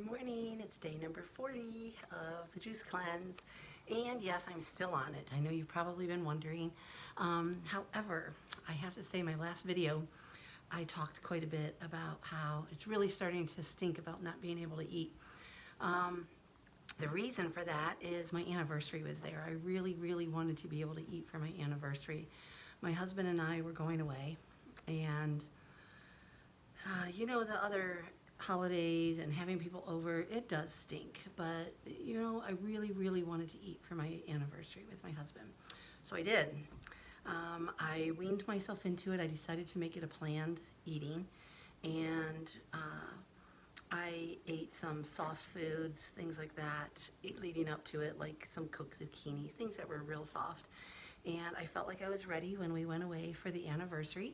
morning. It's day number 40 of the juice cleanse. And yes, I'm still on it. I know you've probably been wondering. However, I have to say my last video, I talked quite a bit about how it's really starting to stink about not being able to eat. The reason for that is my anniversary was there. I really, really wanted to be able to eat for my anniversary. My husband and I were going away, and you know, the other holidays and having people over, it does stink. But, you know, I really, really wanted to eat for my anniversary with my husband. So I did. I weaned myself into it. I decided to make it a planned eating. And I ate some soft foods, things like that, leading up to it, like some cooked zucchini, things that were real soft. And I felt like I was ready when we went away for the anniversary.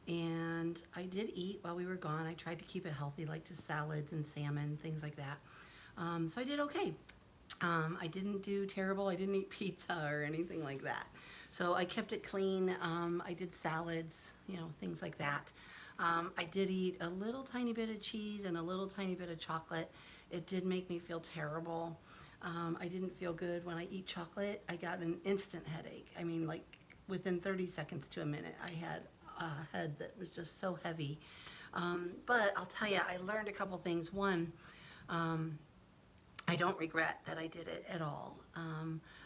And I did eat while we were gone. I tried to keep it healthy, like to salads and salmon, things like that. So I did okay. I didn't do terrible. I didn't eat pizza or anything like that. So I kept it clean. I did salads, you know, things like that. I did eat a little tiny bit of cheese and a little tiny bit of chocolate. It did make me feel terrible. I didn't feel good when I eat chocolate. I got an instant headache. I mean, like within 30 seconds to a minute, I had a head that was just so heavy. But I'll tell you, I learned a couple things. One, I don't regret that I did it at all.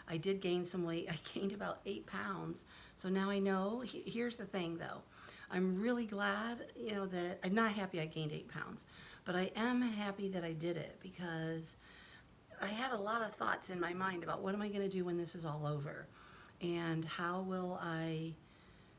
I did gain some weight. I gained about 8 pounds. So now I know. Here's the thing though. I'm really glad, you know, that I'm not happy I gained 8 pounds, but I am happy that I did it because I had a lot of thoughts in my mind about what am I going to do when this is all over, and how will I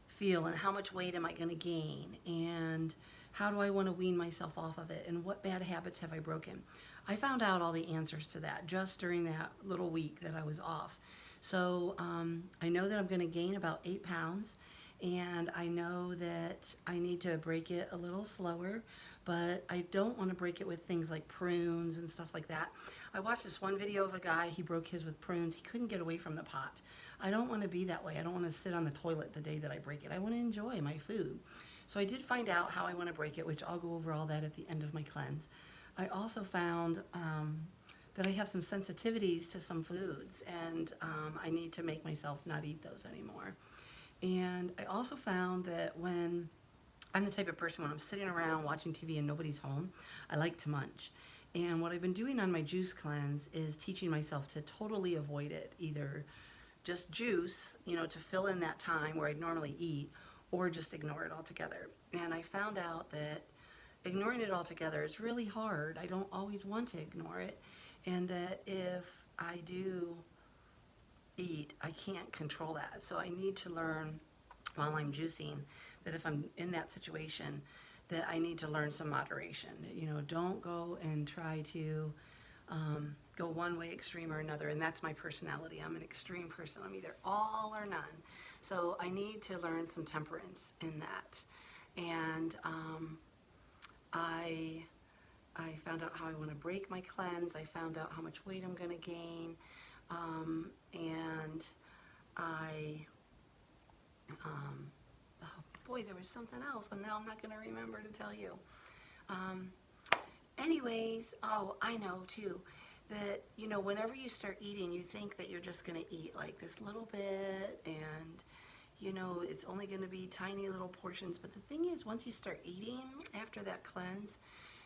feel, and how much weight am I going to gain, and how do I want to wean myself off of it, and what bad habits have I broken. I found out all the answers to that just during that little week that I was off. So I know that I'm going to gain about 8 pounds, and I know that I need to break it a little slower, but I don't want to break it with things like prunes and stuff like that. I watched this one video of a guy, he broke his with prunes. He couldn't get away from the pot. I don't want to be that way. I don't want to sit on the toilet the day that I break it. I want to enjoy my food. So I did find out how I want to break it, which I'll go over all that at the end of my cleanse. I also found that I have some sensitivities to some foods, and I need to make myself not eat those anymore. And I also found that when I'm the type of person, when I'm sitting around watching TV and nobody's home, I like to munch. And what I've been doing on my juice cleanse is teaching myself to totally avoid it. Either just juice, you know, to fill in that time where I'd normally eat, or just ignore it altogether. And I found out that ignoring it altogether is really hard. I don't always want to ignore it. And that if I do eat, I can't control that. So I need to learn while I'm juicing that if I'm in that situation, that I need to learn some moderation. You know, don't go and try to go one way extreme or another, and that's my personality. I'm an extreme person. I'm either all or none. So I need to learn some temperance in that. And I found out how I want to break my cleanse. I found out how much weight I'm going to gain. And oh boy, there was something else, and now I'm not going to remember to tell you. Anyways, oh, I know too, that, you know, whenever you start eating, you think that you're just going to eat like this little bit, and, you know, it's only going to be tiny little portions. But the thing is, once you start eating after that cleanse,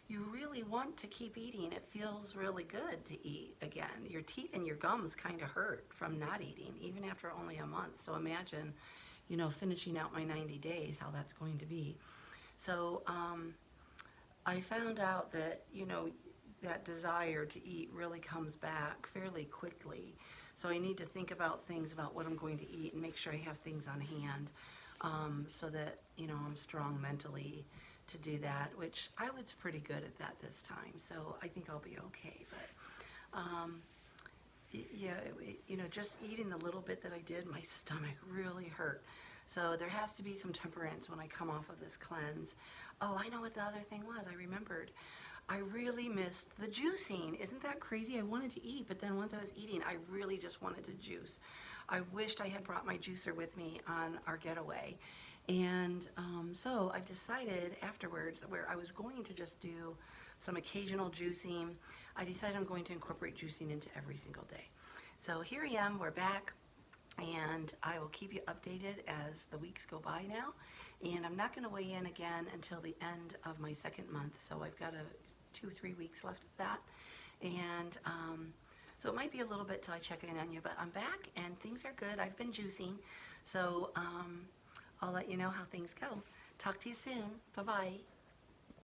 you really want to keep eating. It feels really good to eat again. Your teeth and your gums kind of hurt from not eating, even after only a month. So imagine, you know, finishing out my 90 days, how that's going to be. So I found out that, you know, that desire to eat really comes back fairly quickly. So I need to think about things about what I'm going to eat and make sure I have things on hand, so that, you know, I'm strong mentally to do that, which I was pretty good at that this time. So I think I'll be okay. But yeah, you know, just eating the little bit that I did, my stomach really hurt. So there has to be some temperance when I come off of this cleanse. Oh, I know what the other thing was. I remembered. I really missed the juicing. Isn't that crazy? I wanted to eat, but then once I was eating, I really just wanted to juice. I wished I had brought my juicer with me on our getaway. And so I've decided afterwards where I was going to just do some occasional juicing. I decided I'm going to incorporate juicing into every single day. So here I am, we're back, and I will keep you updated as the weeks go by now. And I'm not going to weigh in again until the end of my second month, so I've got 2-3 weeks left of that. And so it might be a little bit till I check in on you, but I'm back and things are good. I've been juicing, so I'll let you know how things go. Talk to you soon. Bye-bye.